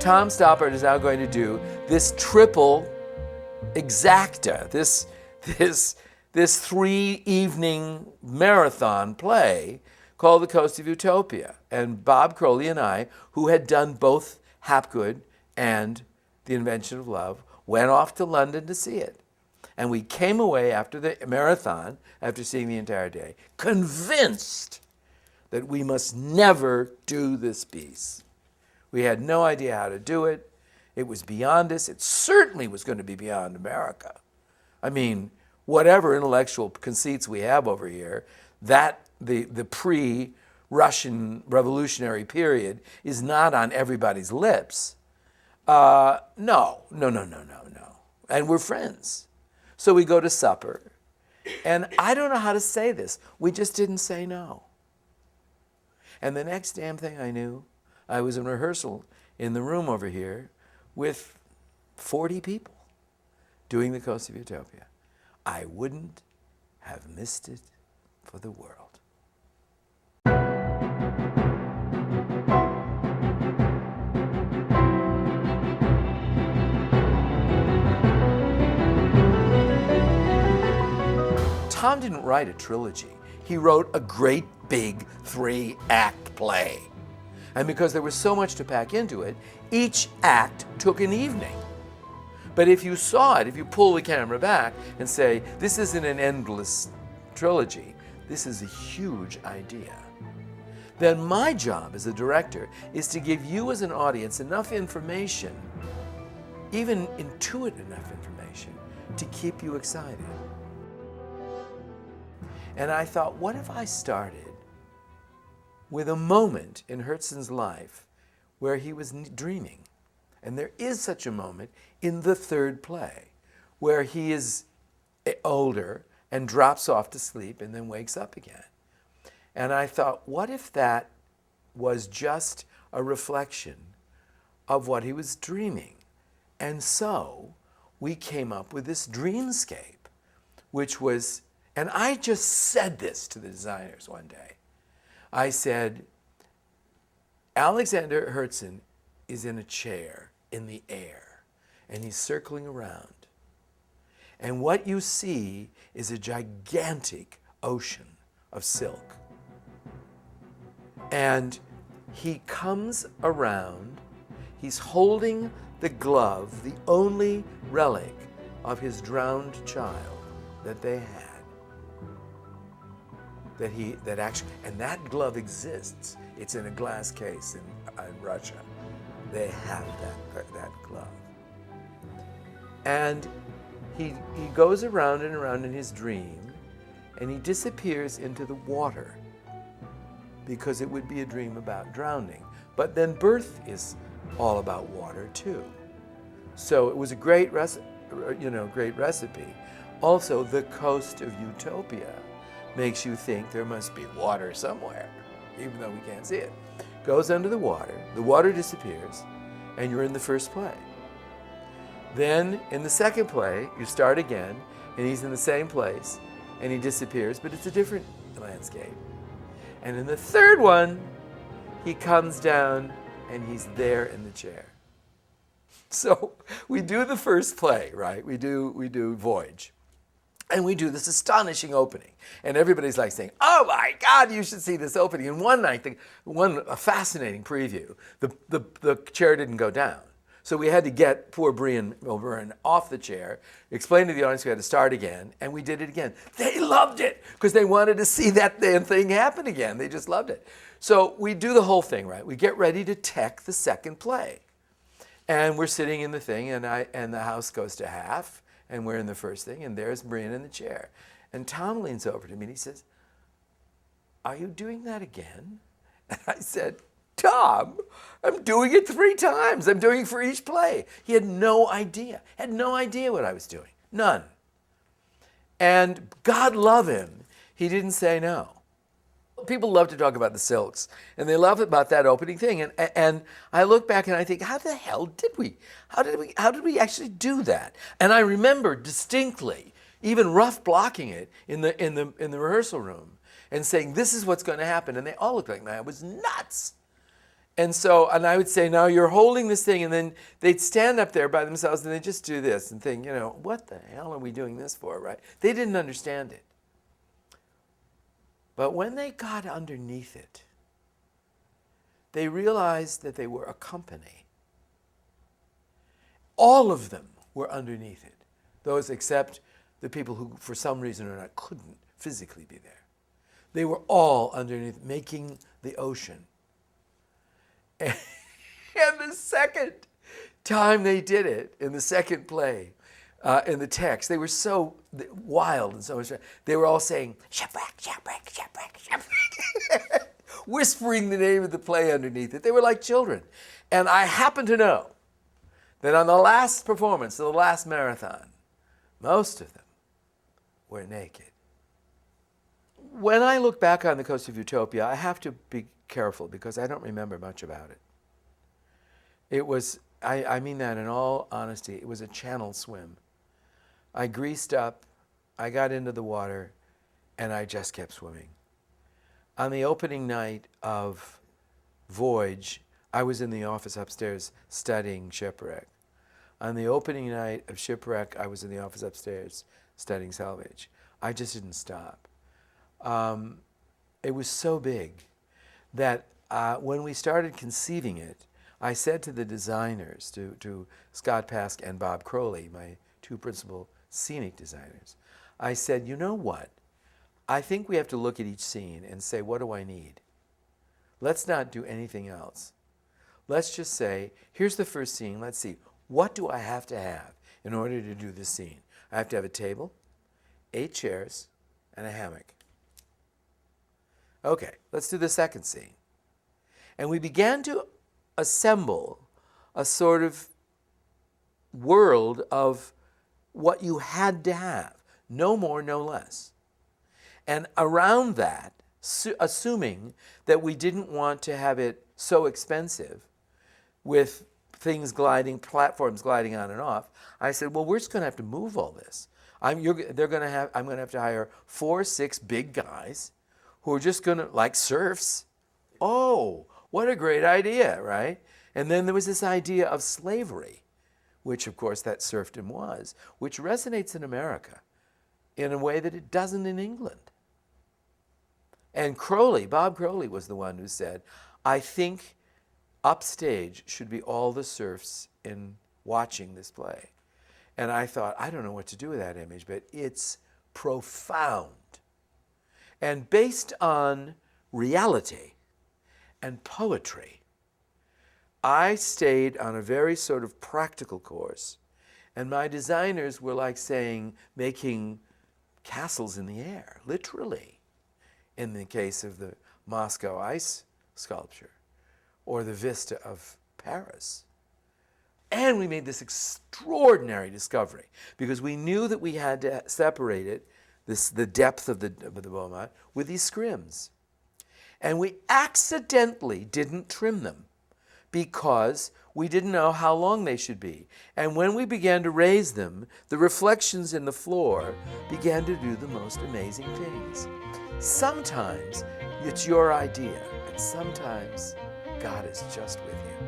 Tom Stoppard is now going to do this triple exacta, this 3-evening marathon play called The Coast of Utopia. And Bob Crowley and I, who had done both Hapgood and The Invention of Love, went off to London to see it. And we came away after the marathon, after seeing the entire day, convinced that we must never do this piece. We had no idea how to do it. It was beyond us. It certainly was going to be beyond America. I mean, whatever intellectual conceits we have over here, that the pre-Russian revolutionary period is not on everybody's lips. No. And we're friends. So we go to supper. And I don't know how to say this. We just didn't say no. And the next damn thing I knew, I was in rehearsal in the room over here with 40 people doing The Coast of Utopia. I wouldn't have missed it for the world. Tom didn't write a trilogy. He wrote a great big 3-act play. And because there was so much to pack into it, each act took an evening. But if you saw it, if you pull the camera back and say, this isn't an endless trilogy, this is a huge idea, then my job as a director is to give you as an audience enough information, even intuitive enough information, to keep you excited. And I thought, what if I started with a moment in Herzen's life where he was dreaming? And there is such a moment in the third play where he is older and drops off to sleep and then wakes up again. And I thought, what if that was just a reflection of what he was dreaming? And so we came up with this dreamscape, which was, and I just said this to the designers one day. I said, Alexander Herzen is in a chair in the air, and he's circling around. And what you see is a gigantic ocean of silk. And he comes around, he's holding the glove, the only relic of his drowned child that they had. And that glove exists. It's in a glass case in Russia. They have that glove. And he goes around and around in his dream, and he disappears into the water because it would be a dream about drowning. But then birth is all about water too. So it was a great recipe. Also, The Coast of Utopia makes you think there must be water somewhere, even though we can't see it. Goes under the water disappears, and you're in the first play. Then in the second play, you start again, and he's in the same place, and he disappears, but it's a different landscape. And in the third one, he comes down, and he's there in the chair. So we do the first play, right? We do Voyage. And we do this astonishing opening. And everybody's like saying, oh my God, you should see this opening. And one night, a fascinating preview, the chair didn't go down. So we had to get poor Brian Milburn off the chair, explain to the audience we had to start again, and we did it again. They loved it because they wanted to see that damn thing happen again. They just loved it. So we do the whole thing, right? We get ready to tech the second play. And we're sitting in the thing, and the house goes to half, and we're in the first thing, and there's Brian in the chair. And Tom leans over to me and he says, are you doing that again? And I said, Tom, I'm doing it 3 times. I'm doing it for each play. He had no idea what I was doing. None. And God love him, he didn't say no. People love to talk about the silks, and they love about that opening thing. And I look back and I think, how the hell did we? How did we actually do that? And I remember distinctly, even rough blocking it in the rehearsal room and saying, this is what's going to happen. And they all looked like, man, it was nuts. And so, and I would say, now you're holding this thing, and then they'd stand up there by themselves and they'd just do this and think, what the hell are we doing this for, right? They didn't understand it. But when they got underneath it, they realized that they were a company. All of them were underneath it, those except the people who, for some reason or not, couldn't physically be there. They were all underneath, making the ocean. And the second time they did it, in the second play, in the text, they were so wild and so much. They were all saying, shipwreck, shipwreck, shipwreck, shipwreck, whispering the name of the play underneath it. They were like children. And I happen to know that on the last performance, the last marathon, most of them were naked. When I look back on the Coast of Utopia, I have to be careful because I don't remember much about it. It was, I mean that in all honesty, it was a channel swim. I greased up, I got into the water, and I just kept swimming. On the opening night of Voyage, I was in the office upstairs studying Shipwreck. On the opening night of Shipwreck, I was in the office upstairs studying Salvage. I just didn't stop. It was so big that when we started conceiving it, I said to the designers, to Scott Pask and Bob Crowley, my two principal scenic designers, I said, you know what? I think we have to look at each scene and say, what do I need? Let's not do anything else. Let's just say, here's the first scene. Let's see, what do I have to have in order to do this scene? I have to have a table, 8 chairs, and a hammock. Okay, let's do the second scene. And we began to assemble a sort of world of what you had to have, no more, no less. And around that, assuming that we didn't want to have it so expensive with things gliding, platforms gliding on and off, I said, well, we're just going to have to move all this. I'm going to have to hire 4 or 6 big guys who are just going to, like serfs. Oh, what a great idea, right? And then there was this idea of slavery, which of course that serfdom was, which resonates in America in a way that it doesn't in England. And Crowley, Bob Crowley was the one who said, I think upstage should be all the serfs in watching this play. And I thought, I don't know what to do with that image, but it's profound. And based on reality and poetry, I stayed on a very sort of practical course. And my designers were like saying, making castles in the air, literally, in the case of the Moscow ice sculpture or the vista of Paris. And we made this extraordinary discovery because we knew that we had to separate it, the depth of the Beaumont, with these scrims. And we accidentally didn't trim them because we didn't know how long they should be. And when we began to raise them, the reflections in the floor began to do the most amazing things. Sometimes it's your idea, and sometimes God is just with you.